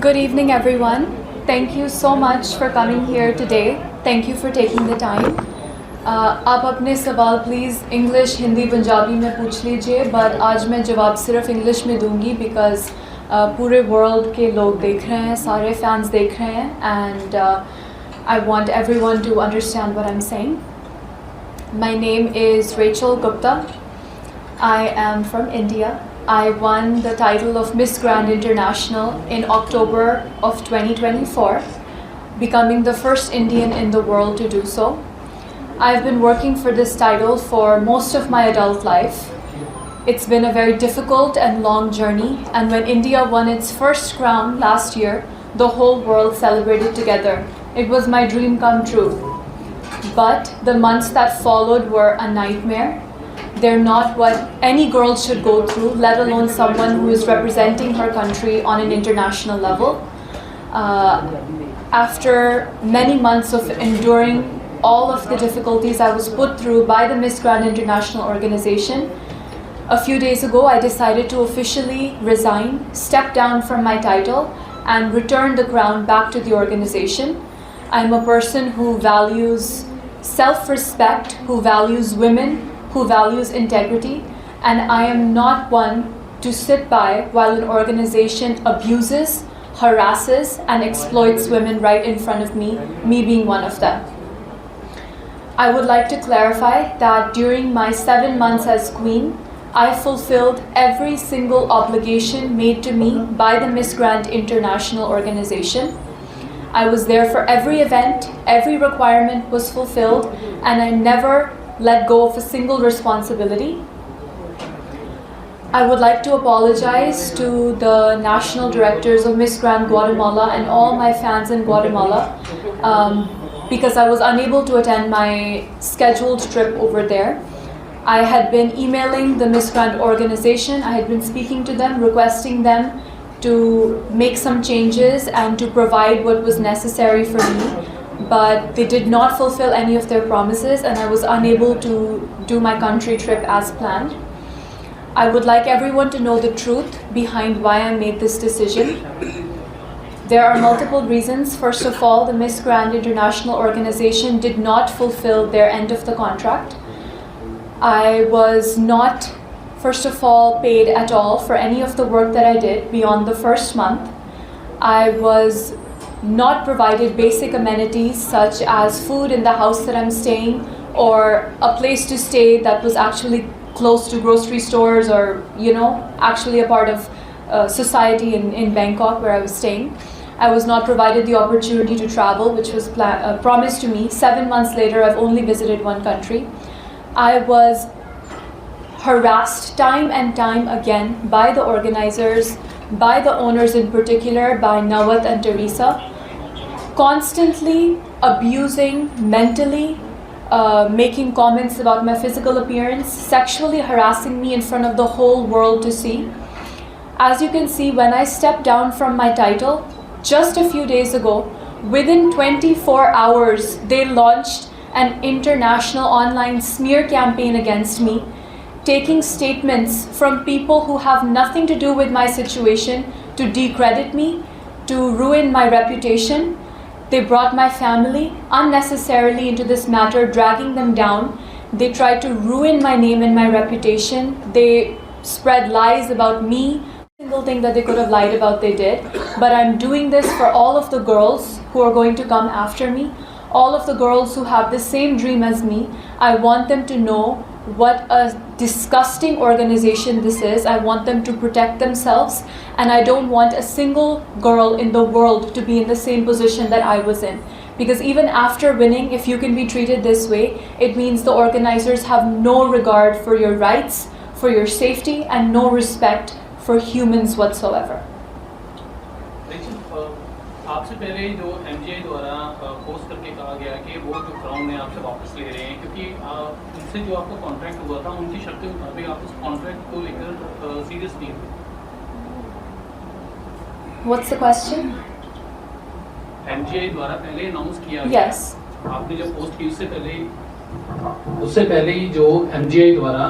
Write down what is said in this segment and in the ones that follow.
Good evening, everyone. Thank you so much for coming here today. Thank you for taking the time. आप अपने सवाल please English, Hindi, Punjabi में पूछ लीजिए, but आज मैं जवाब सिर्फ इंग्लिश में दूंगी बिकॉज़ पूरे वर्ल्ड के लोग देख रहे हैं, सारे फैंस देख रहे हैं, and I want everyone to understand what I'm saying. My name is Rachel Gupta. I am from India. I won the title of Miss Grand International in October of 2024, becoming the first Indian in the world to do so. I've been working for this title for most of my adult life. It's been a very difficult and long journey, and when India won its first crown last year, the whole world celebrated together. It was my dream come true. But the months that followed were a nightmare. They're not what any girl should go through, let alone someone who is representing her country on an international level. After many months of enduring all of the difficulties I was put through by the Miss Grand International organization, a few days ago I decided to officially resign, step down from my title, and return the crown back to the organization. I'm a person who values self-respect, who values women, who values integrity, and I am not one to sit by while an organization abuses, harasses, and exploits women right in front of me being one of them. I would like to clarify that during my 7 months as Queen, I fulfilled every single obligation made to me by the Miss Grand International organization. I was there for every event, every requirement was fulfilled, and I never let go of a single responsibility. I would like to apologize to the national directors of Miss Grand Guatemala and all my fans in Guatemala because I was unable to attend my scheduled trip over there. I had been emailing the Miss Grand organization, I had been speaking to them, requesting them to make some changes and to provide what was necessary for me. But they did not fulfill any of their promises, and I was unable to do my country trip as planned. I would like everyone to know the truth behind why I made this decision. There are multiple reasons. First of all, the Miss Grand International organization did not fulfill their end of the contract. I was not, first of all, paid at all for any of the work that I did beyond the first month. I was not provided basic amenities such as food in the house that I'm staying, or a place to stay that was actually close to grocery stores, or actually a part of society in Bangkok where I was staying. I was not provided the opportunity to travel, which was promised to me. 7 months later, I've only visited one country. I was harassed time and time again by the organizers, by the owners in particular, by Nawat and Teresa, constantly abusing mentally, making comments about my physical appearance, sexually harassing me in front of the whole world to see. As you can see, when I stepped down from my title just a few days ago, within 24 hours, they launched an international online smear campaign against me, taking statements from people who have nothing to do with my situation to discredit me, to ruin my reputation. They brought my family unnecessarily into this matter, dragging them down. They tried to ruin my name and my reputation. They spread lies about me. Every single thing that they could have lied about, they did. But I'm doing this for all of the girls who are going to come after me, all of the girls who have the same dream as me. I want them to know what a disgusting organization this is. I want them to protect themselves, and I don't want a single girl in the world to be in the same position that I was in. Because even after winning, if you can be treated this way, it means the organizers have no regard for your rights, for your safety, and no respect for humans whatsoever. आपसे पहले जो MGI द्वारा post करके कहा गया कि वो जो क्राउन है आपसे वापस ले रहे हैं, क्योंकि उनसे जो आपका कॉन्ट्रैक्ट हुआ था उनकी शर्त के मुताबिक आप उस कॉन्ट्रैक्ट को लेकर सीरियस नहीं थे. What's the question? MGI द्वारा पहले अनाउंस किया गया. Yes. आपने जब पोस्ट की उससे पहले ही जो MGI द्वारा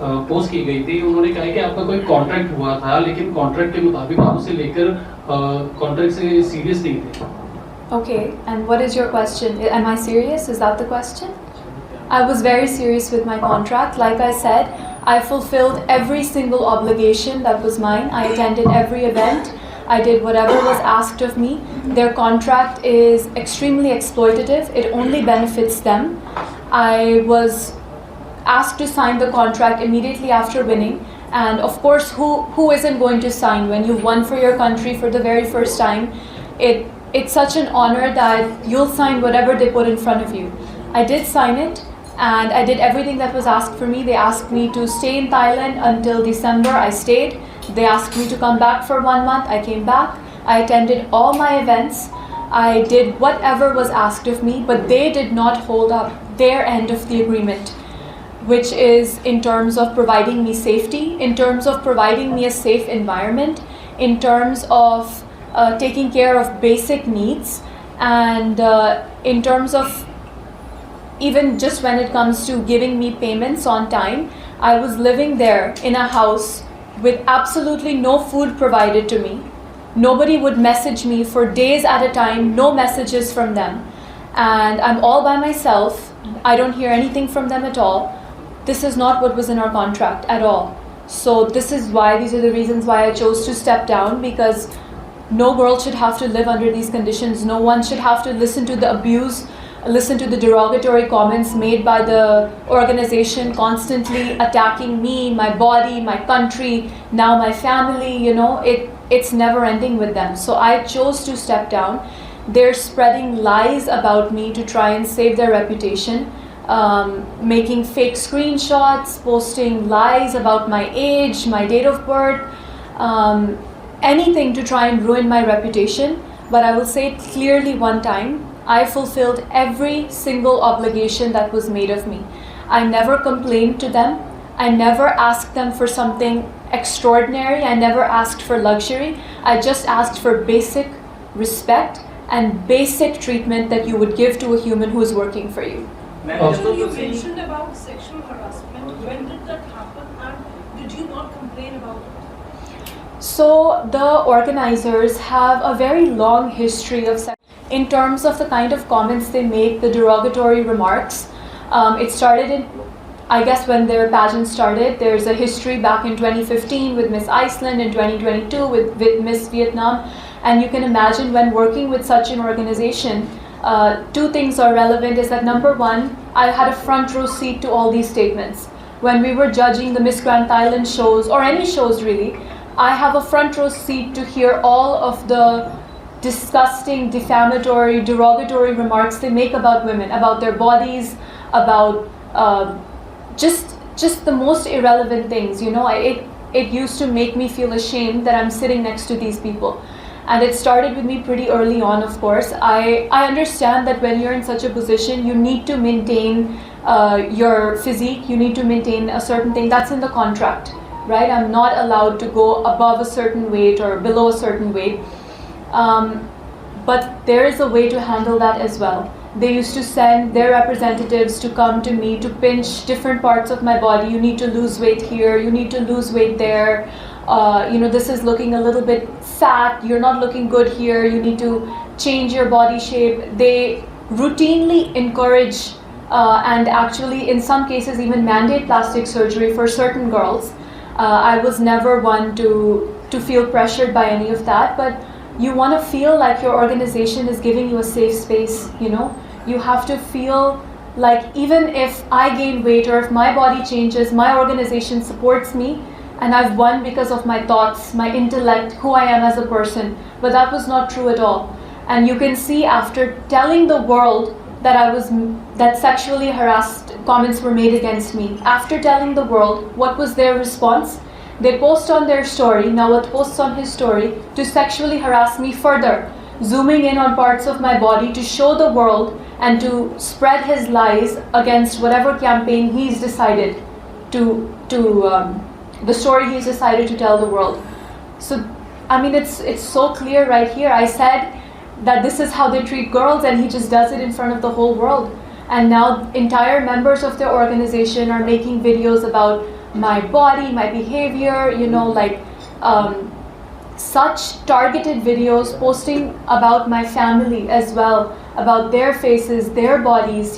पोस्ट की गई थी, उन्होंने कहा कि आपका कोई कॉन्ट्रैक्ट हुआ था, लेकिन कॉन्ट्रैक्ट के मुताबिक आप उसे लेकर कॉन्ट्रैक्ट से सीरियस नहीं थे। Okay, and what is your question? Am I serious? Is that the question? I was very serious with my contract. Like I said, I fulfilled every single obligation that was mine. I attended every event. I did whatever was asked of me. Their contract is extremely exploitative. It only benefits them. I was asked to sign the contract immediately after winning. And of course, who isn't going to sign when you've won for your country for the very first time? It's such an honor that you'll sign whatever they put in front of you. I did sign it, and I did everything that was asked for me. They asked me to stay in Thailand until December. I stayed. They asked me to come back for 1 month. I came back. I attended all my events. I did whatever was asked of me, but they did not hold up their end of the agreement, which is in terms of providing me safety, in terms of providing me a safe environment, in terms of taking care of basic needs, and in terms of even just when it comes to giving me payments on time. I was living there in a house with absolutely no food provided to me. Nobody would message me for days at a time, no messages from them. And I'm all by myself. I don't hear anything from them at all. This is not what was in our contract at all. So these are the reasons why I chose to step down, because no girl should have to live under these conditions. No one should have to listen to the abuse, listen to the derogatory comments made by the organization, constantly attacking me, my body, my country, now my family. It's never ending with them. So I chose to step down. They're spreading lies about me to try and save their reputation, making fake screenshots, posting lies about my age, my date of birth, anything to try and ruin my reputation. But I will say it clearly one time, I fulfilled every single obligation that was made of me. I never complained to them. I never asked them for something extraordinary. I never asked for luxury. I just asked for basic respect and basic treatment that you would give to a human who is working for you. So you mentioned about sexual harassment. When did that happen, and did you not complain about it? So the organizers have a very long history of in terms of the kind of comments they make, the derogatory remarks. It started in, I guess, when their pageant started. There's a history back in 2015 with Miss Iceland, in 2022 with Miss Vietnam. And you can imagine, when working with such an organization, two things are relevant. Is that number one, I had a front row seat to all these statements. When we were judging the Miss Grand Thailand shows, or any shows really, I have a front row seat to hear all of the disgusting, defamatory, derogatory remarks they make about women, about their bodies, about just the most irrelevant things. It used to make me feel ashamed that I'm sitting next to these people. And it started with me pretty early on, of course. I understand that when you're in such a position, you need to maintain your physique, you need to maintain a certain thing. That's in the contract. Right? I'm not allowed to go above a certain weight or below a certain weight. But there is a way to handle that as well. They used to send their representatives to come to me to pinch different parts of my body. You need to lose weight here, you need to lose weight there. This is looking a little bit fat, you're not looking good here, you need to change your body shape. They routinely encourage and actually in some cases even mandate plastic surgery for certain girls. I was never one to feel pressured by any of that, but you want to feel like your organization is giving you a safe space. You have to feel like even if I gain weight or if my body changes, my organization supports me, and I've won because of my thoughts, my intellect, who I am as a person. But that was not true at all. And you can see, after telling the world that sexually harassed comments were made against me, after telling the world, what was their response? They post on their story, Nawat posts on his story, to sexually harass me further, zooming in on parts of my body to show the world and to spread his lies against whatever campaign he's decided the story he's decided to tell the world. So, I mean, it's so clear right here. I said that this is how they treat girls, and he just does it in front of the whole world. And now entire members of their organization are making videos about my body, my behavior, such targeted videos posting about my family as well, about their faces, their bodies,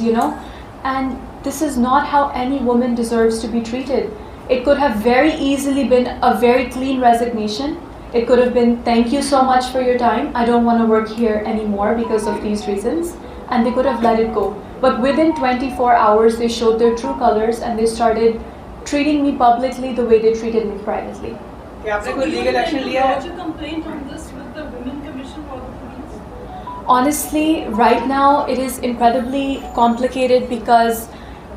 and this is not how any woman deserves to be treated. It could have very easily been a very clean resignation. It could have been, thank you so much for your time, I don't want to work here anymore because of these reasons, and they could have let it go. But within 24 hours, they showed their true colors and they started treating me publicly the way they treated me privately. So do you intend to lodge a complaint on this with the Women Commission or the police? Honestly, right now it is incredibly complicated because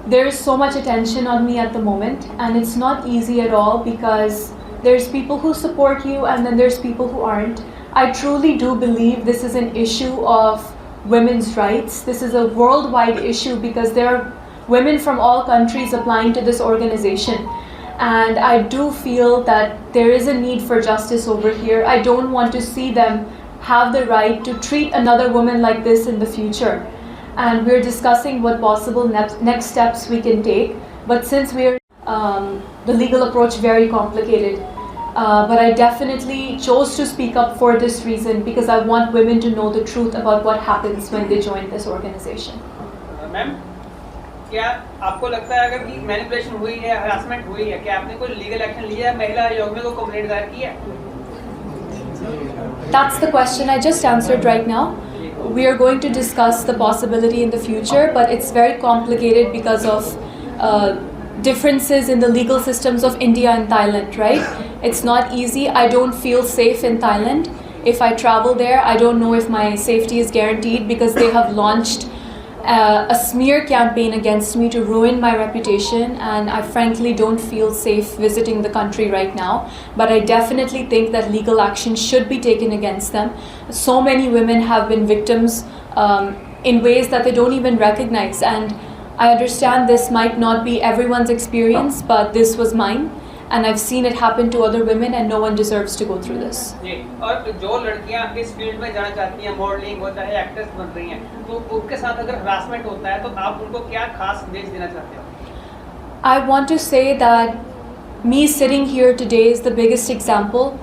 there is so much attention on me at the moment, and it's not easy at all because there's people who support you and then there's people who aren't. I truly do believe this is an issue of women's rights. This is a worldwide issue because there are women from all countries applying to this organization. And I do feel that there is a need for justice over here. I don't want to see them have the right to treat another woman like this in the future. And we're discussing what possible next steps we can take. But since we're the legal approach very complicated, but I definitely chose to speak up for this reason because I want women to know the truth about what happens when they join this organization. Ma'am, क्या आपको लगता है अगर कि manipulation हुई है, harassment हुई है, क्या आपने कोई लीगल एक्शन लिया है, महिला आयोग में कोई कंप्लेंट दायर की है? That's the question I just answered right now. We are going to discuss the possibility in the future, but it's very complicated because of differences in the legal systems of India and Thailand, right? It's not easy. I don't feel safe in Thailand. If I travel there, I don't know if my safety is guaranteed because they have launched a smear campaign against me to ruin my reputation, and I frankly don't feel safe visiting the country right now. But I definitely think that legal action should be taken against them. So many women have been victims in ways that they don't even recognize, and I understand this might not be everyone's experience, but this was mine. And I've seen it happen to other women, and no one deserves to go through this. जी, और जो लड़कियां इस field में जाना चाहती हैं, modelling होता है, एक्ट्रेस बन रही हैं, तो उनके साथ अगर हरासमेंट होता है तो आप उनको क्या खास संदेश देना चाहते हो? I want to say that me sitting here today is the biggest example.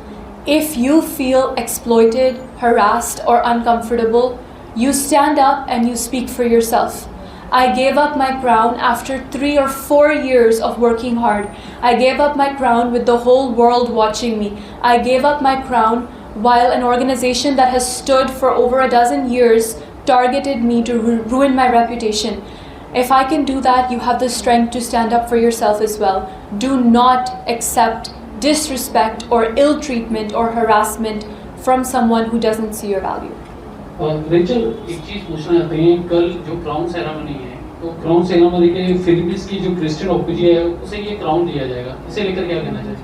If you feel exploited, harassed, or uncomfortable, you stand up and you speak for yourself. I gave up my crown after 3 or 4 years of working hard. I gave up my crown with the whole world watching me. I gave up my crown while an organization that has stood for over a dozen years targeted me to ruin my reputation. If I can do that, you have the strength to stand up for yourself as well. Do not accept disrespect or ill treatment or harassment from someone who doesn't see your value. Rachel, एक चीज पूछना चाहते हैं, कल जो crown ceremony है, तो crown ceremony के फिलीपींस की जो क्रिश्चियन ऑफिसर है उसे ये क्राउन दिया जाएगा, इसे लेकर क्या कहना चाहिए?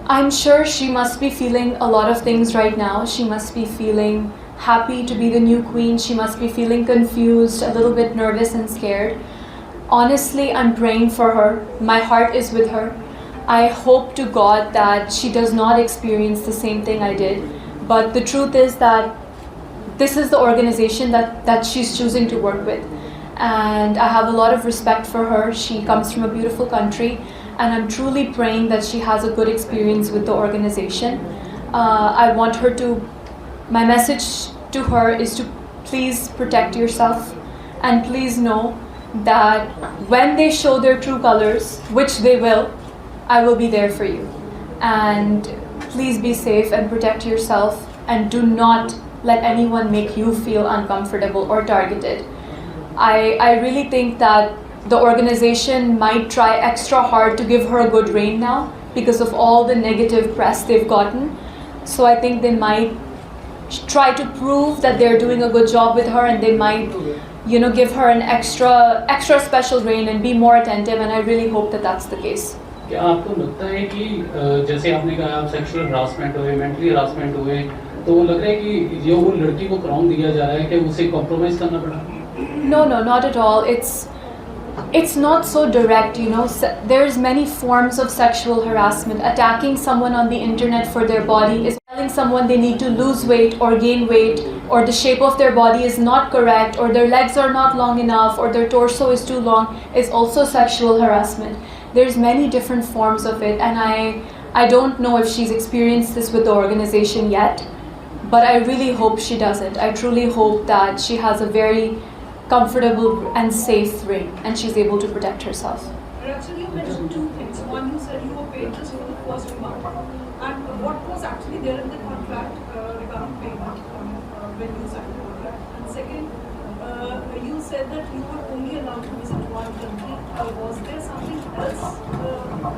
I'm sure she must be feeling a lot of things right now. She must be feeling happy to be the new queen. She must be feeling confused, a little bit nervous and scared. Honestly, I'm praying for her. My heart is with her. I hope to God that she does not experience the same thing I did. But the truth is that this is the organization that she's choosing to work with. And I have a lot of respect for her. She comes from a beautiful country. And I'm truly praying that she has a good experience with the organization. I want her to, my message to her is to please protect yourself. And please know that when they show their true colors, which they will, I will be there for you. And please be safe and protect yourself, and do not let anyone make you feel uncomfortable or targeted. I really think that the organization might try extra hard to give her a good reign now because of all the negative press they've gotten. So I think they might try to prove that they're doing a good job with her, and they might, give her an extra special reign and be more attentive, and I really hope that that's the case. क्या आपको लगता है कि जैसे आपने कहा आप sexual harassment हुए, मेंटली हरासमेंट हुए, तो लग रहा है कि जो वो लड़की को क्राउन दिया जा रहा है कि उसे कॉम्प्रोमाइज करना पड़ा? No, not at all. It's not so direct, There's many forms of sexual harassment. Attacking someone on the internet for their body is telling telling someone they need to lose weight or gain weight, or the shape of their body is not correct, or their legs are not long enough, or their torso is too long, is also sexual harassment. There's many different forms of it, and I don't know if she's experienced this with the organization yet, but I really hope she doesn't. I truly hope that she has a very comfortable and safe ring and she's able to protect herself. Actually, you mentioned two things. One, you said you were paid just for the first month. And what was actually there in the contract regarding payment when you signed the contract? And second, you said that you were only allowed to visit one country. Was there something else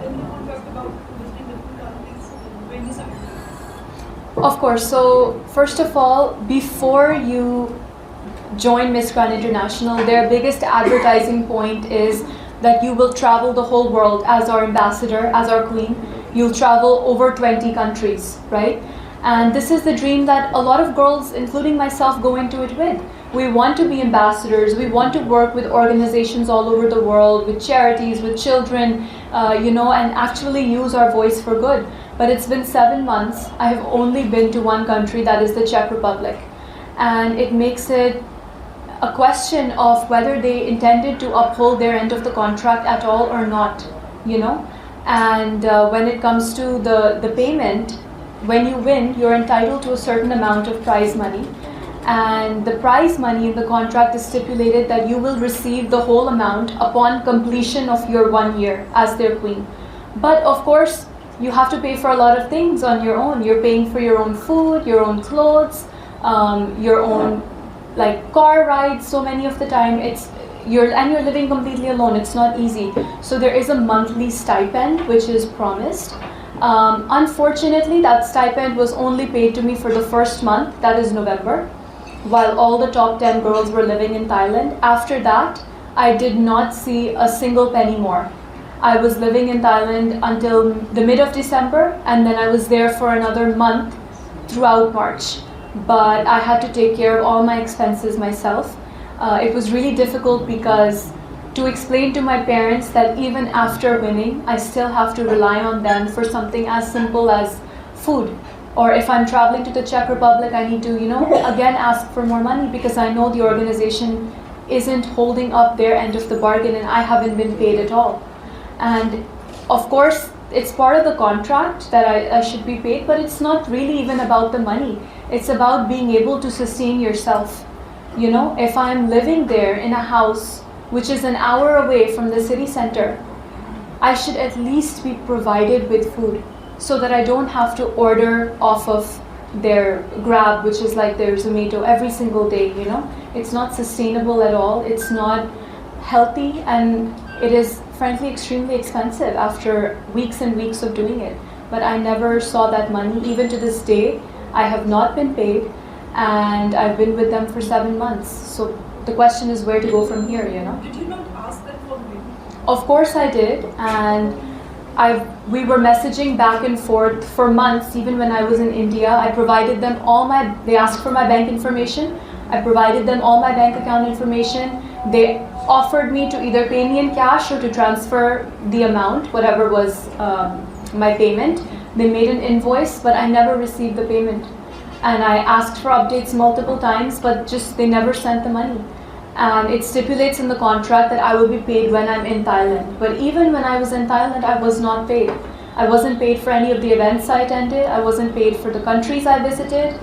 in the contract about visiting different countries when you signed it? Of course. So first of all, before you join Miss Grand International, their biggest advertising point is that you will travel the whole world as our ambassador, as our queen. You'll travel over 20 countries, right? And this is the dream that a lot of girls, including myself, go into it with. We want to be ambassadors. We want to work with organizations all over the world, with charities, with children, and actually use our voice for good. But it's been 7 months. I have only been to one country, that is the Czech Republic. And it makes it a question of whether they intended to uphold their end of the contract at all or not, And when it comes to the payment, when you win, you're entitled to a certain amount of prize money. And the prize money in the contract is stipulated that you will receive the whole amount upon completion of your 1 year as their queen. But of course, you have to pay for a lot of things on your own. You're paying for your own food, your own clothes, your own car rides. So many of the time you're living completely alone. It's not easy. So there is a monthly stipend which is promised. Unfortunately, that stipend was only paid to me for the first month, that is November, while all the top 10 girls were living in Thailand. After that, I did not see a single penny more. I was living in Thailand until the mid of December, and then I was there for another month throughout March. But I had to take care of all my expenses myself. It was really difficult because to explain to my parents that even after winning, I still have to rely on them for something as simple as food. Or if I'm traveling to the Czech Republic, I need to, again ask for more money because I know the organization isn't holding up their end of the bargain and I haven't been paid at all. And of course, it's part of the contract that I should be paid, but it's not really even about the money. It's about being able to sustain yourself. If I'm living there in a house which is an hour away from the city center, I should at least be provided with food so that I don't have to order off of their Grab, which is like their Zomato, every single day, It's not sustainable at all. It's not healthy, and it is frankly extremely expensive after weeks and weeks of doing it. But I never saw that money. Even to this day, I have not been paid, and I've been with them for 7 months. So the question is where to go from here, Did you not ask them for money? Of course I did, and we were messaging back and forth for months. Even when I was in India, I provided them they asked for my bank information. I provided them all my bank account information. They offered me to either pay me in cash or to transfer the amount, whatever was my payment. They made an invoice, but I never received the payment. And I asked for updates multiple times, but they never sent the money. And it stipulates in the contract that I will be paid when I'm in Thailand. But even when I was in Thailand, I was not paid. I wasn't paid for any of the events I attended. I wasn't paid for the countries I visited.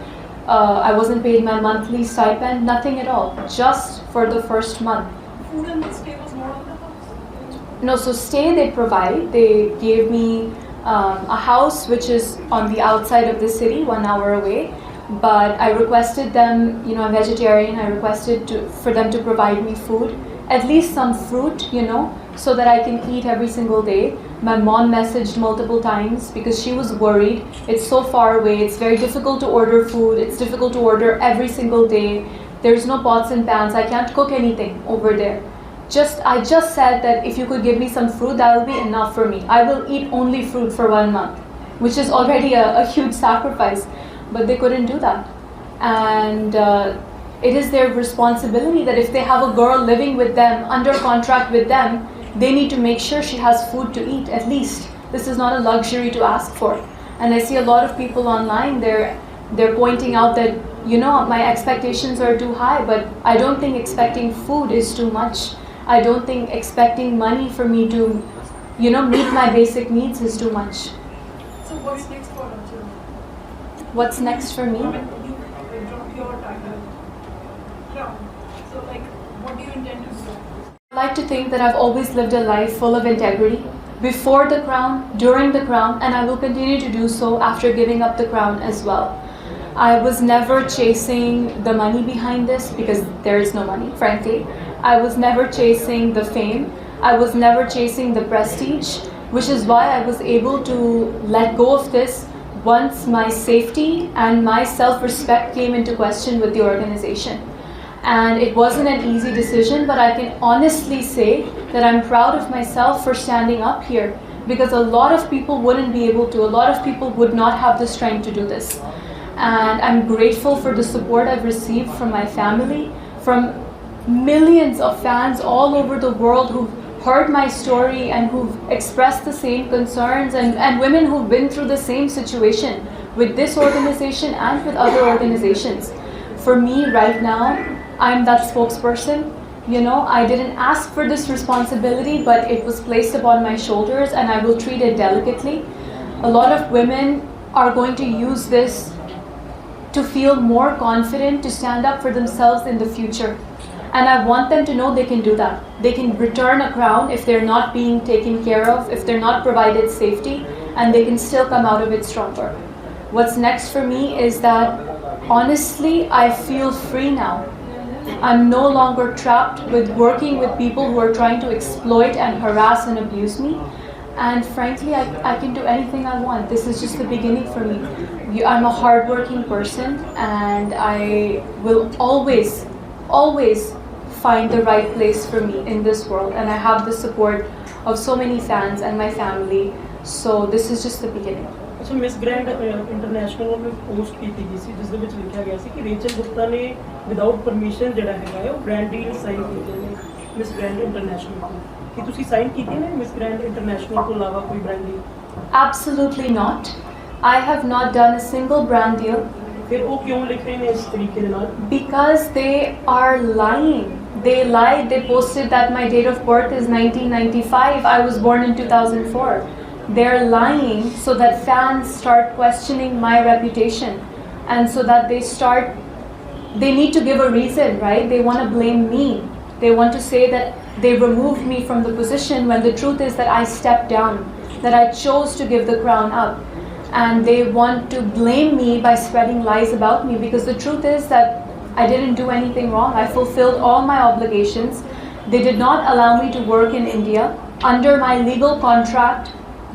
I wasn't paid my monthly stipend, nothing at all, just for the first month. Food and the stay was not on the house? No, so stay they provide. They gave me a house which is on the outside of the city, 1 hour away. But I requested them, I'm vegetarian, I requested for them to provide me food, at least some fruit, so that I can eat every single day. My mom messaged multiple times because she was worried. It's so far away, it's very difficult to order food, it's difficult to order every single day. There's no pots and pans, I can't cook anything over there. I just said that if you could give me some fruit, that will be enough for me. I will eat only fruit for 1 month, which is already a huge sacrifice. But they couldn't do that. And it is their responsibility that if they have a girl living with them, under contract with them, they need to make sure she has food to eat, at least. This is not a luxury to ask for. And I see a lot of people online, they're pointing out that, you know, my expectations are too high, but I don't think expecting food is too much. I don't think expecting money for me to, you know, meet my basic needs is too much. So what's next for Arjun? What's next for me? I mean, you drop your title, crown. So like, what do you intend to do? I like to think that I've always lived a life full of integrity. Before the crown, during the crown, and I will continue to do so after giving up the crown as well. I was never chasing the money behind this because there is no money, frankly. I was never chasing the fame. I was never chasing the prestige, which is why I was able to let go of this once my safety and my self-respect came into question with the organization. And it wasn't an easy decision, but I can honestly say that I'm proud of myself for standing up here, because a lot of people wouldn't be able to, a lot of people would not have the strength to do this. And I'm grateful for the support I've received from my family, from millions of fans all over the world who've heard my story and who've expressed the same concerns, and women who've been through the same situation with this organization and with other organizations. For me right now, I'm that spokesperson. You know, I didn't ask for this responsibility, but it was placed upon my shoulders, and I will treat it delicately. A lot of women are going to use this to feel more confident to stand up for themselves in the future. And I want them to know they can do that. They can return a crown if they're not being taken care of, if they're not provided safety, and they can still come out of it stronger. What's next for me is that, honestly, I feel free now. I'm no longer trapped with working with people who are trying to exploit and harass and abuse me. And frankly, I can do anything I want. This is just the beginning for me. I'm a hardworking person, and I will always, always find the right place for me in this world. And I have the support of so many fans and my family. So this is just the beginning. अच्छा miss grand international में post की गई सी जिस ਵਿੱਚ ਲਿਖਿਆ ਗਿਆ ਸੀ ਕਿ Rachel Gupta ਨੇ ਵਿਦਆਊਟ ਪਰਮਿਸ਼ਨ ਜਿਹੜਾ ਹੈਗਾ ਉਹ ਬ੍ਰਾਂਡ ਡੀਲ ਸਾਈਨ ਕੀਤੀ ਨੇ ਮਿਸ ਗ੍ਰੈਂਡ ਇੰਟਰਨੈਸ਼ਨਲ ਤੋਂ ਕਿ ਤੁਸੀਂ ਸਾਈਨ ਕੀਤੀ ਨੇ ਮਿਸ ਗ੍ਰੈਂਡ ਇੰਟਰਨੈਸ਼ਨਲ ਤੋਂ ਇਲਾਵਾ ਕੋਈ brand deal? Absolutely not. I have not done a single brand deal. ਫਿਰ ਉਹ ਕਿਉਂ ਲਿਖ ਰਹੇ ਨੇ ਇਸ ਤਰੀਕੇ ਦੇ ਨਾਲ? Because they are lying. They lied. They posted that my date of birth is 1995. I was born in 2004. They're lying so that fans start questioning my reputation, and so that they need to give a reason, right? They want to blame me. They want to say that they removed me from the position, when the truth is that I stepped down, that I chose to give the crown up. And they want to blame me by spreading lies about me, because the truth is that I didn't do anything wrong. I fulfilled all my obligations. They did not allow me to work in India under my legal contract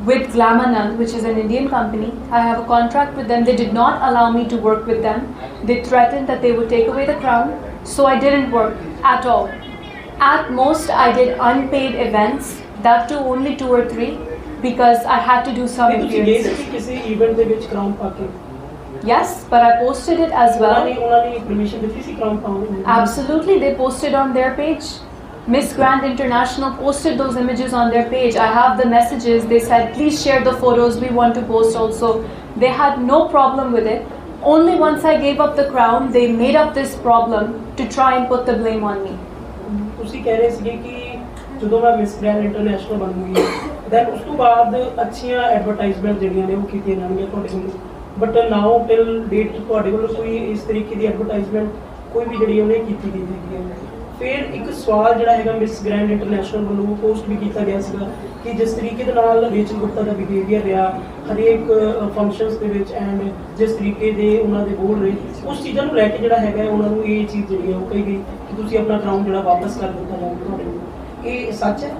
with Glamanand, which is an Indian company. I have a contract with them. They did not allow me to work with them. They threatened that they would take away the crown, so I didn't work at all. At most, I did unpaid events, that too only 2 or 3, because I had to do some appearances. किसी event ਦੇ ਵਿੱਚ crown ਪਾ ਕੇ? Yes, but I posted it as well. ਉਹਨਾਂ ਨੇ permission ਦਿੱਤੀ ਸੀ crown ਪਾਉਣ ਦੀ? Absolutely, they posted on their page. Miss Grand International posted those images on their page. I have the messages. They said, please share the photos. We want to post also. They had no problem with it. Only once I gave up the crown, they made up this problem to try and put the blame on me. ਤੁਸੀਂ ਕਹਿ ਰਹੇ ਸੀਗੇ ਕਿ ਜਦੋਂ ਮੈਂ miss grand international ਬਣੂਗੀ, then ਉਸ ਤੋਂ ਬਾਅਦ ਅੱਛੀਆਂ ਐਡਵਰਟਾਈਜ਼ਮੈਂਟ ਜਿਹੜੀਆਂ ਨੇ ਉਹ ਕੀਤੀਆਂ ਜਾਣਗੀਆਂ ਤੁਹਾਡੇ ਵੱਲੋਂ, ਬਟ ਨਾਓ ਟਿਲ ਡੇਟ ਤੁਹਾਡੇ ਵੱਲੋਂ ਕੋਈ ਇਸ ਤਰੀਕੇ ਦੀ ਐਡਵਰਟਾਈਜ਼ਮੈਂਟ ਕੋਈ ਵੀ ਜਿਹੜੀ ਉਹਨੇ ਕੀਤੀ ਗਈ ਹੈਗੀ ਹੈ। ਫਿਰ ਇੱਕ ਸਵਾਲ ਜਿਹੜਾ ਹੈਗਾ ਮਿਸ ਗ੍ਰੈਂਡ ਇੰਟਰਨੈਸ਼ਨਲ ਵੱਲੋਂ ਪੋਸਟ ਵੀ ਕੀਤਾ ਗਿਆ ਸੀਗਾ ਕਿ ਜਿਸ ਤਰੀਕੇ ਦੇ ਨਾਲ ਰੇਚਲ ਗੁਪਤਾ ਦਾ ਬਿਹੇਵੀਅਰ ਰਿਹਾ ਹਰੇਕ ਫੰਕਸ਼ਨਸ ਦੇ ਵਿੱਚ, ਐਂਡ ਜਿਸ ਤਰੀਕੇ ਦੇ ਉਹਨਾਂ ਦੇ ਬੋਲ ਰਹੇ, ਉਸ ਚੀਜ਼ਾਂ ਨੂੰ ਲੈ ਕੇ ਜਿਹੜਾ ਹੈਗਾ ਉਹਨਾਂ ਨੂੰ ਇਹ ਚੀਜ਼ ਜਿਹੜੀ ਹੈ ਉਹ ਕਹੀ ਗਈ ਕਿ ਤੁਸੀਂ ਆਪਣਾ ਕਰਾਊਨ ਜਿਹੜਾ ਵਾਪਸ ਕਰ ਦਿੱਤਾ ਜਾਊਗਾ ਤੁਹਾਡੇ ਨੂੰ। ਇਹ ਸੱਚ ਹੈ?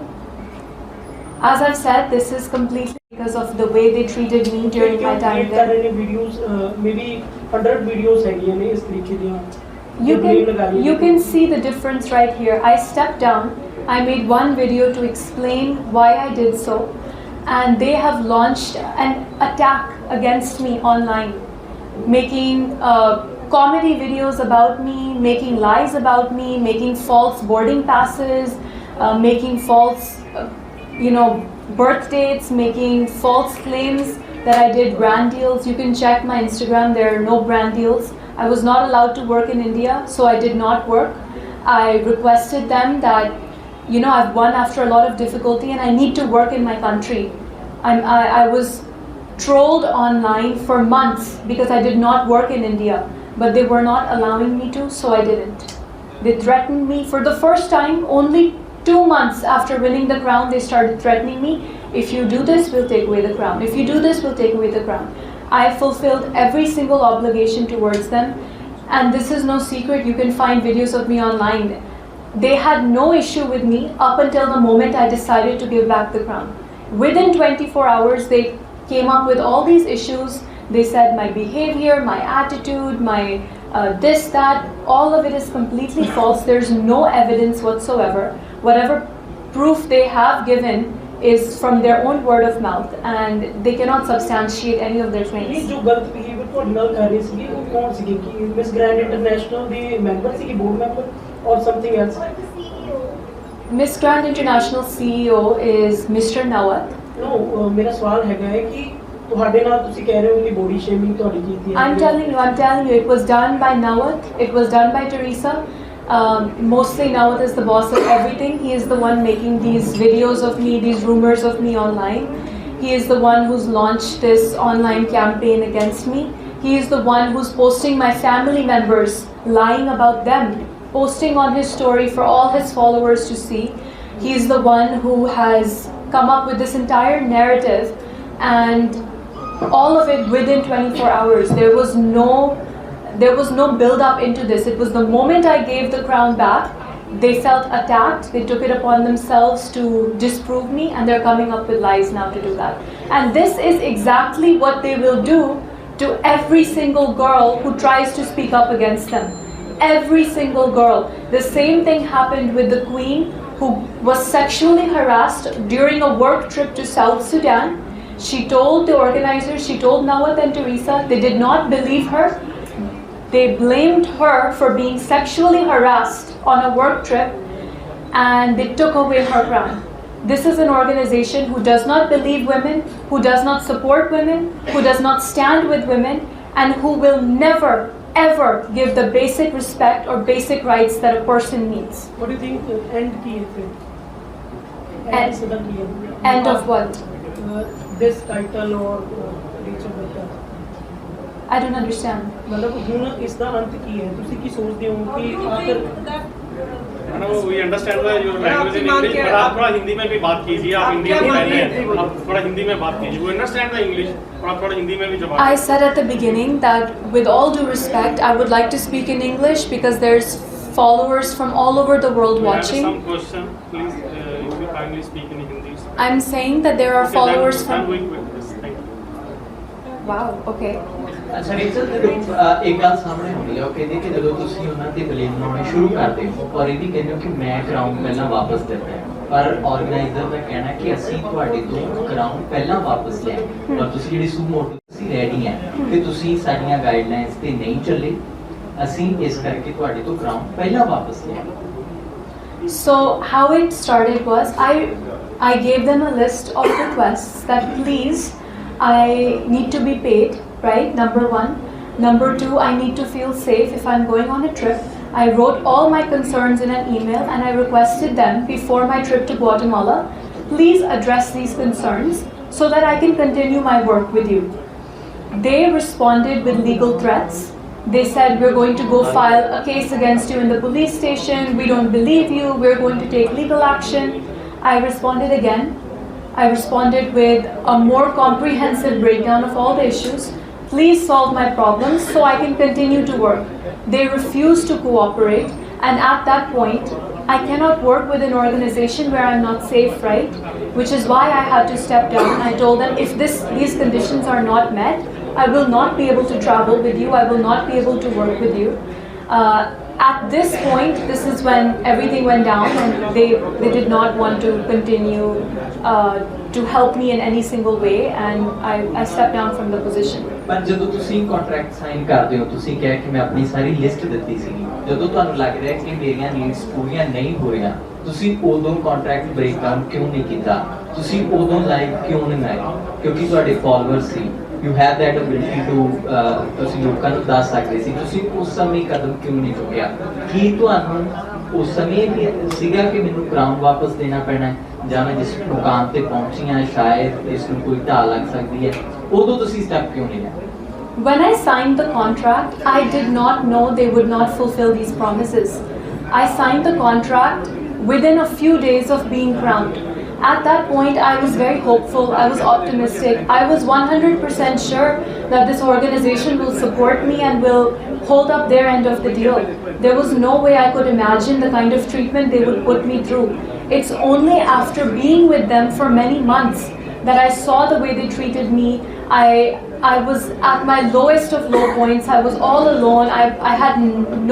As I've said, this is completely because of the way they treated me during my time there. Videos, maybe 100 videos ਹੈਗੀਆਂ ਨੇ ਇਸ ਤਰੀਕੇ ਦੀਆਂ। You can see the difference right here. I stepped down. I made one video to explain why I did so, and they have launched an attack against me online, making comedy videos about me, making lies about me, making false boarding passes, making false birth dates, making false claims that I did brand deals. You can check my Instagram, there are no brand deals. I was not allowed to work in India, so I did not work. I requested them that, you know, I've won after a lot of difficulty and I need to work in my country. I was trolled online for months because I did not work in India, but they were not allowing me to, so I didn't. They threatened me for the first time. Only 2 months after winning the crown, they started threatening me. If you do this, we'll take away the crown. If you do this, we'll take away the crown. I fulfilled every single obligation towards them. And this is no secret, you can find videos of me online. They had no issue with me up until the moment I decided to give back the crown. Within 24 hours, they came up with all these issues. They said my behavior, my attitude, my this, that, all of it is completely false. There's no evidence whatsoever. Whatever proof they have given is from their own word of mouth, and they cannot substantiate any of their ਇਹ claims. ਜੋ ਗਲਤ behaviour ਤੁਹਾਡੇ ਨਾਲ ਕਰ ਰਹੇ ਸੀਗੇ ਉਹ ਕੌਣ ਸੀਗੇ ਕਿ ਮਿਸ ਗ੍ਰੈਂਡ ਇੰਟਰਨੈਸ਼ਨਲ ਦੇ ਮੈਂਬਰ ਸੀਗੇ, ਬੋਰਡ ਮੈਂਬਰ ਔਰ something else? Miss Grand International CEO is Mr. Nawat. ਨੋ ਮੇਰਾ ਸਵਾਲ ਹੈਗਾ ਹੈ ਕਿ ਤੁਹਾਡੇ ਨਾਲ ਤੁਸੀਂ ਕਹਿ ਰਹੇ ਹੋ ਕਿ ਬੋਡੀ ਸ਼ੇਮਿੰਗ ਤੁਹਾਡੀ ਕੀਤੀ ਹੈ। I'm telling you, it was done by Nawat, it was done by Teresa. Mostly Nawat is the boss of everything. He is the one making these videos of me, these rumors of me online. He is the one who's launched this online campaign against me. He is the one who's posting my family members, lying about them, posting on his story for all his followers to see. He is the one who has come up with this entire narrative, and all of it within 24 hours. There was no build up into this. It was the moment I gave the crown back, they felt attacked. They took it upon themselves to disprove me, and they're coming up with lies now to do that. And this is exactly what they will do to every single girl who tries to speak up against them. Every single girl. The same thing happened with the Queen, who was sexually harassed during a work trip to South Sudan. She told the organizers, she told Nawat and Teresa, they did not believe her. They blamed her for being sexually harassed on a work trip, and they took away her crown. This is an organization who does not believe women, who does not support women, who does not stand with women, and who will never, ever give the basic respect or basic rights that a person needs. What do you think end ਕੀ ਹੈ ਫਿਰ? End. ਸਦਾ ਕੀ ਹੈ? End of what? This title or reach of the I don't understand. मतलब ਹੁਣ ਇਸ ਦਾ ਅੰਤ ਕੀ ਹੈ? ਤੁਸੀਂ ਕੀ ਸੋਚਦੇ ਹੋ How do ਕਿ you आखिर think that madam we understand your language in English, but आप थोड़ा हिंदी में भी बात कीजिए। आप इंडिया में रहते हैं, आप थोड़ा हिंदी में बात कीजिए। वी अंडरस्टैंड द इंग्लिश, और आप थोड़ा हिंदी में भी जवाब। I said at the beginning that with all due respect, I would like to speak in English because there's followers from all over the world watching. Some question, please, if you kindly speak in Hindi. I'm saying that there are followers from. Wow. Okay. ਅੱਛਾ reason ਦੇ ਵਿੱਚ ਇੱਕ ਗੱਲ ਸਾਹਮਣੇ ਆਉਂਦੀ ਹੈ, ਉਹ ਕਹਿੰਦੇ ਕਿ ਜਦੋਂ ਤੁਸੀਂ ਉਹਨਾਂ ਤੇ ਬਲੇਮ ਲਾਉਣੇ ਸ਼ੁਰੂ ਕਰਦੇ ਹੋ ਔਰ ਇਹ ਵੀ ਕਹਿੰਦੇ ਹੋ ਕਿ ਮੈਂ ਕਰਾਊਨ ਪਹਿਲਾਂ ਵਾਪਸ ਦਿੱਤਾ ਹੈ, ਪਰ ਆਰਗੇਨਾਈਜ਼ਰ ਦਾ ਕਹਿਣਾ ਕਿ ਅਸੀਂ ਤੁਹਾਡੇ ਤੋਂ ਕਰਾਊਨ ਪਹਿਲਾਂ ਵਾਪਸ ਲਿਆ, ਔਰ ਤੁਸੀਂ ਜਿਹੜੀ ਸੂ ਮੋਟੋ ਤੁਸੀਂ ਰੈਡੀ ਹੈ ਤੇ ਤੁਸੀਂ ਸਾਡੀਆਂ ਗਾਈਡਲਾਈਨਸ ਤੇ ਨਹੀਂ ਚੱਲੇ, ਅਸੀਂ ਇਸ ਕਰਕੇ ਤੁਹਾਡੇ ਤੋਂ ਕਰਾਊਨ ਪਹਿਲਾਂ ਵਾਪਸ ਲਿਆ। So how it started was I gave them a list of requests that please, I need to be paid, right? Number one. Number two, I need to feel safe if I'm going on a trip. I wrote all my concerns in an email and I requested them before my trip to Guatemala, please address these concerns so that I can continue my work with you. They responded with legal threats. They said, we're going to go file a case against you in the police station, we don't believe you, we're going to take legal action. I responded again. I responded with a more comprehensive breakdown of all the issues. Please solve my problems so I can continue to work. They refused to cooperate, and at that point, I cannot work with an organization where I'm not safe, right? Which is why I had to step down. I told them if these conditions are not met, I will not be able to travel with you, I will not be able to work with you. At this point, this is when everything went down and they did not want to continue to help me in any single way, and I stepped down from the position. ਪਰ ਜਦੋਂ ਤੁਸੀਂ contract sign ਕਰਦੇ ਹੋ, ਤੁਸੀਂ ਕਿਹਾ ਕਿ ਮੈਂ ਆਪਣੀ ਸਾਰੀ ਲਿਸਟ ਦਿੱਤੀ ਸੀਗੀ, ਜਦੋਂ ਤੁਹਾਨੂੰ ਲੱਗ ਰਿਹਾ ਕਿ ਮੇਰੀਆਂ ਨੀਡਸ ਪੂਰੀਆਂ ਨਹੀਂ ਹੋਈਆਂ, ਤੁਸੀਂ ਉਦੋਂ ਕੰਟਰੈਕਟ ਬ੍ਰੇਕਡਾਊਨ ਕਿਉਂ ਨਹੀਂ ਕੀਤਾ? ਤੁਸੀਂ ਉਦੋਂ ਲਾਈਵ ਕਿਉਂ ਨਹੀਂ ਆਏ? ਕਿਉਂਕਿ ਤੁਹਾਡੇ ਫਾਲੋਅਰਸ ਸੀ, you have that ability to, ਤੁਸੀਂ ਲੋਕਾਂ ਨੂੰ ਦੱਸ ਸਕਦੇ ਸੀ, ਤੁਸੀਂ ਉਸ ਸਮੇਂ ਕਦਮ ਕਿਉਂ ਨਹੀਂ ਚੁੱਕਿਆ? ਕੀ ਤੁਹਾਨੂੰ ਉਸ ਸਮੇਂ ਵੀ ਸੀਗਾ ਕਿ ਮੈਨੂੰ ਕਰਾਊਨ ਵਾਪਸ ਦੇਣਾ ਪੈਣਾ ਹੈ, ਜਾਂ ਮੈਂ ਜਿਸ ਮੁਕਾਮ ਤੇ ਪਹੁੰਚੀ ਹਾਂ ਸ਼ਾਇਦ ਇਸ ਨੂੰ ਕੋਈ ਢਾਹ ਲੱਗ ਸਕਦੀ ਹੈ? ਉਦੋਂ ਤੁਸੀਂ ਸਟੈਪ ਕਿਉਂ ਨਹੀਂ ਲਿਆ? When I signed the contract, I did not know they would not fulfill these promises. I signed the contract within a few days of being crowned. At that point, I was very hopeful, I was optimistic. I was 100% sure that this organization will support me and will hold up their end of the deal. There was no way I could imagine the kind of treatment they would put me through. It's only after being with them for many months that I saw the way they treated me. I was at my lowest of low points. I was all alone. I had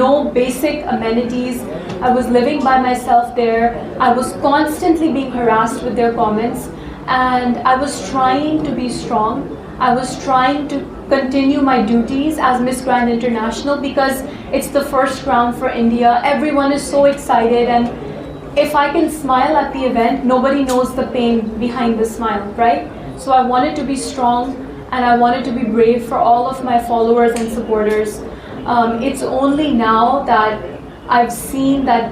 no basic amenities. I was living by myself there. I was constantly being harassed with their comments, and I was trying to be strong. I was trying to continue my duties as Miss Grand International because it's the first crown for India. Everyone is so excited, and if I can smile at the event, nobody knows the pain behind the smile, right? So I wanted to be strong, and I wanted to be brave for all of my followers and supporters. It's only now that I've seen that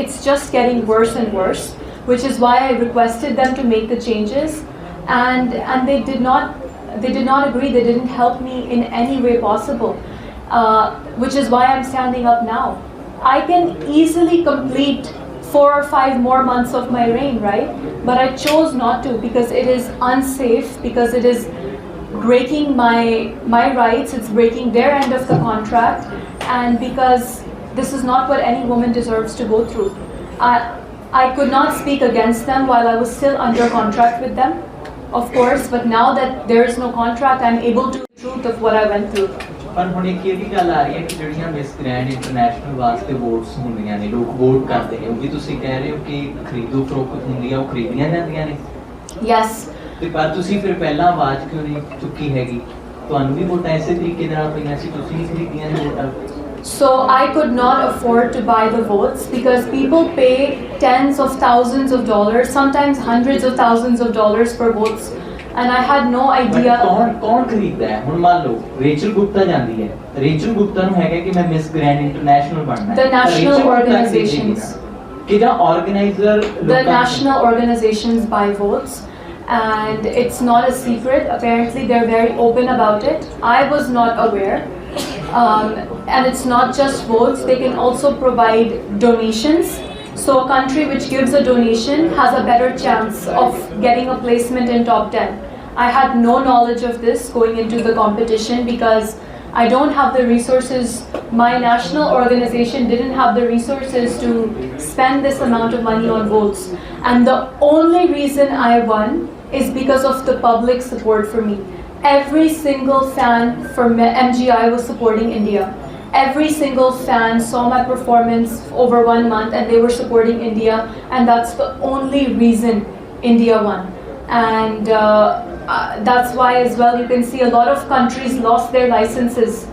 it's just getting worse and worse, which is why I requested them to make the changes, and they did not agree. They didn't help me in any way possible, which is why I'm standing up now. I can easily complete 4 or 5 more months of my reign, right? But I chose not to because it is unsafe, because it is breaking my rights, it's breaking their end of the contract, and because this is not what any woman deserves to go through. I could not speak against them while I was still under contract with them, of course, but now that there is no contract, I'm able to the truth of what I went through. ਪਰ ਹੁਣ ਇੱਕ ਇਹ ਵੀ ਗੱਲ ਆ ਰਹੀ ਹੈ ਕਿ ਜਿਹੜੀਆਂ ਮਿਸ ਗ੍ਰੈਂਡ ਇੰਟਰਨੈਸ਼ਨਲ ਵਾਸਤੇ ਵੋਟਸ ਹੁੰਦੀਆਂ ਨੇ, ਲੋਕ ਵੋਟ ਕਰਦੇ ਨੇ, ਉਹ ਵੀ ਤੁਸੀਂ ਕਹਿ ਰਹੇ ਹੋ ਕਿ ਖਰੀਦੋ ਫਰੋਖਤ ਹੁੰਦੀ ਆ, ਉਹ ਖਰੀਦੀਆਂ ਜਾਂਦੀਆਂ ਨੇ? Yes. ਤੇ ਪਰ ਤੁਸੀਂ ਫਿਰ ਪਹਿਲਾਂ ਆਵਾਜ਼ ਕਿਉਂ ਨਹੀਂ ਚੁੱਕੀ ਹੈਗੀ? ਤੁਹਾਨੂੰ ਵੀ ਵੋਟਾਂ ਇਸੇ ਤਰੀਕੇ ਨਾਲ ਪਈਆਂ ਸੀ, ਤੁਸੀਂ ਨਹੀਂ ਖਰੀਦੀਆਂ ਨੇ ਵੋਟਾਂ? So I could not afford to buy the votes because people pay tens of thousands of dollars, sometimes hundreds of thousands of dollars for votes. And I had no idea. कौन खरीदता है? ਹੁਣ ਮੰਨ ਲਓ ਰੇਚਲ ਗੁਪਤਾ ਜਾਂਦੀ ਹੈ, Rachel Gupta ਨੂੰ ਹੈਗਾ ਕਿ ਮੈਂ ਮਿਸ ਗ੍ਰੈਂਡ ਇੰਟਰਨੈਸ਼ਨਲ ਬਣਨਾ ਹੈ, The national organizations. ਕਿ ਜਾਂ organiser The national organizations buy votes, and it's not a secret. Apparently they're very open about it. I was not aware. And it's not just votes, they can also provide donations. So a country which gives a donation has a better chance of getting a placement in top 10. I had no knowledge of this going into the competition because I don't have the resources. My national organization didn't have the resources to spend this amount of money on votes. And the only reason I won is because of the public support for me. Every single fan from MGI was supporting India. Every single fan saw my performance over 1 month and they were supporting India, and that's the only reason India won. And that's why as well you can see a lot of countries lost their licenses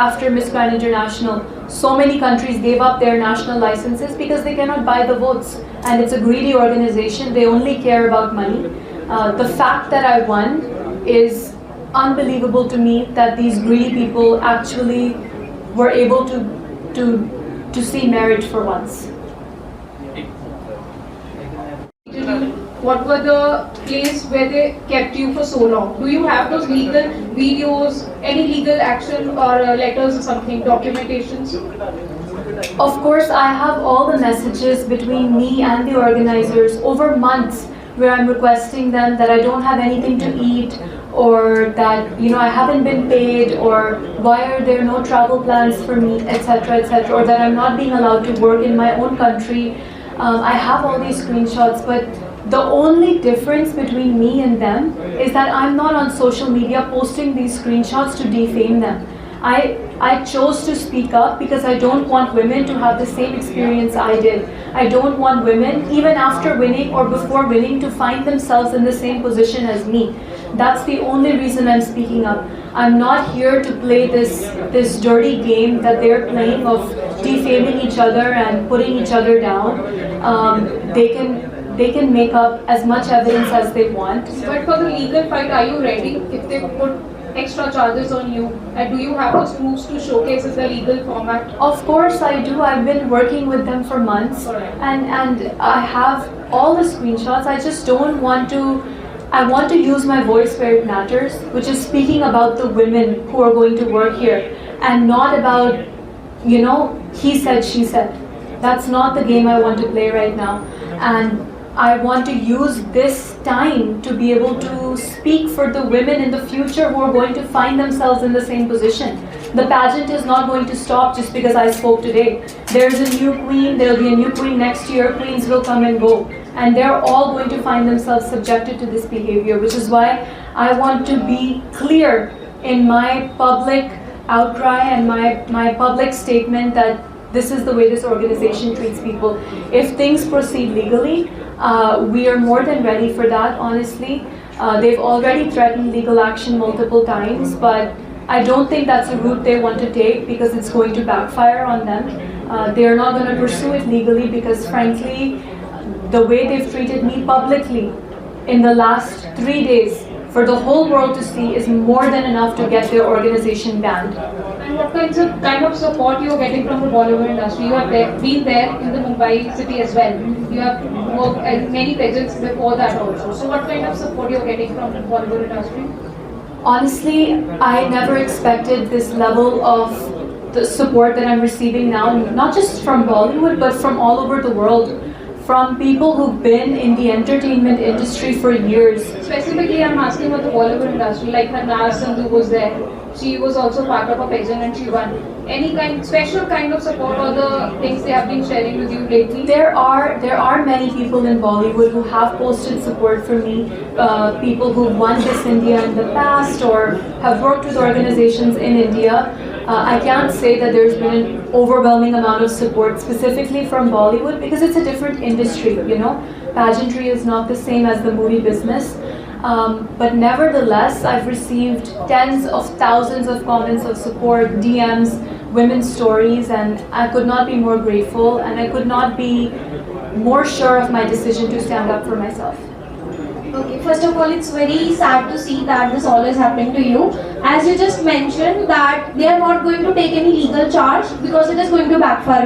after Miss Grand International. So many countries gave up their national licenses because they cannot buy the votes, and it's a greedy organization. They only care about money. The fact that I won is unbelievable to me, that these greedy people actually were able to see merit for once. What were the place where they kept you for so long? Do you have those legal videos, any legal action or letters or something, documentations? Of course, I have all the messages between me and the organizers over months where I'm requesting them that I don't have anything to eat, or that I haven't been paid, or why are there no travel plans for me, etc., etc., or that I'm not being allowed to work in my own country. I have all these screenshots, but the only difference between me and them is that I'm not on social media posting these screenshots to defame them. I chose to speak up because I don't want women to have the same experience I did. I don't want women, even after winning or before winning, to find themselves in the same position as me. That's the only reason I'm speaking up. I'm not here to play this dirty game that they're playing of defaming each other and putting each other down. they can make up as much evidence as they want. But for the legal fight, are you ready if they put extra charges on you? And do you have those proofs to showcase in the legal format? Of course I do. I've been working with them for months, and I have all the screenshots. I just don't want to. I want to use my voice where it matters, which is speaking about the women who are going to work here, and not about, you know, he said, she said. That's not the game I want to play right now. And I want to use this time to be able to speak for the women in the future who are going to find themselves in the same position. The pageant is not going to stop just because I spoke today. There's a new queen, there'll be a new queen next year, queens will come and go. And they're all going to find themselves subjected to this behavior, which is why I want to be clear in my public outcry and my public statement that this is the way this organization treats people. If things proceed legally, we are more than ready for that, honestly. They've already threatened legal action multiple times, but I don't think that's a route they want to take because it's going to backfire on them. They're not going to pursue it legally because, frankly, the way they've treated me publicly in the last 3 days for the whole world to see is more than enough to get their organization banned. And what kind of support you're getting from the Bollywood industry? You have been there in the Mumbai city as well. You have worked at many pageants before that also. So what kind of support you're getting from the Bollywood industry? Honestly, I never expected this level of the support that I'm receiving now, not just from Bollywood, but from all over the world. From people who've been in the entertainment industry for years. Specifically, I'm asking about the Bollywood industry, like Harnaar Sandhu was there. She was also part of a pageant and she won. Any special kind of support or the things they have been sharing with you lately? There are many people in Bollywood who have posted support for me. People who won Miss India in the past or have worked with organizations in India. I can't say that there's been an overwhelming amount of support specifically from Bollywood because it's a different industry, you know. Pageantry is not the same as the movie business. But nevertheless, I've received tens of thousands of comments of support, DMs, women's stories, and I could not be more grateful and I could not be more sure of my decision to stand up for myself. Okay, first of all, it's very sad to see that this all is happening to you. As you just mentioned that they are not going to take any legal charge because it is going to backfire on